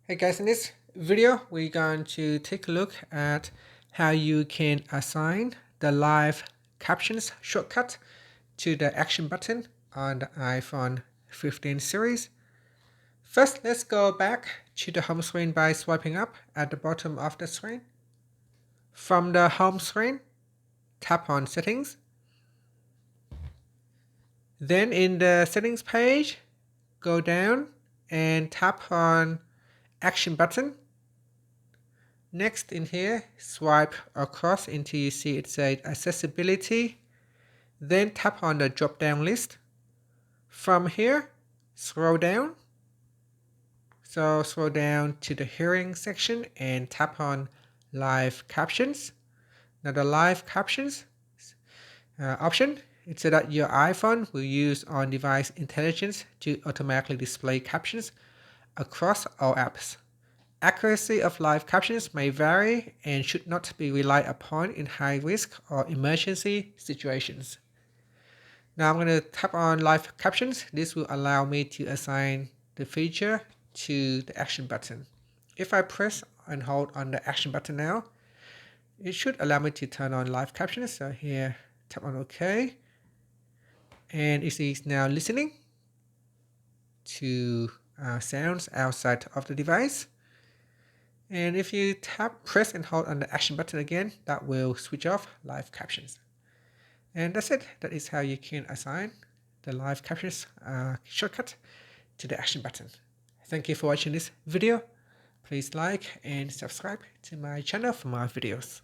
Hey guys, in this video, we're going to take a look at how you can assign the live captions shortcut to the action button on the iPhone 15 series. First, let's go back to the home screen by swiping up at the bottom of the screen. From the home screen, tap on Settings. Then in the Settings page, go down and tap on Action button. Next in here, swipe across until you see it says Accessibility. Then tap on the drop down list. From here, scroll down. So scroll down to the hearing section and tap on Live Captions. Now the Live Captions option, it said that your iPhone will use on-device intelligence to automatically display captions across all apps. Accuracy of live captions may vary and should not be relied upon in high-risk or emergency situations. Now I'm going to tap on live captions. This will allow me to assign the feature to the action button. If I press and hold on the action button now, it should allow me to turn on live captions. So here, tap on OK. And it is now listening to sounds outside of the device. And if you press and hold on the action button again, that will switch off live captions. And that's it. That is how you can assign the live captions shortcut to the action button. Thank you for watching this video. Please like and subscribe to my channel for more videos.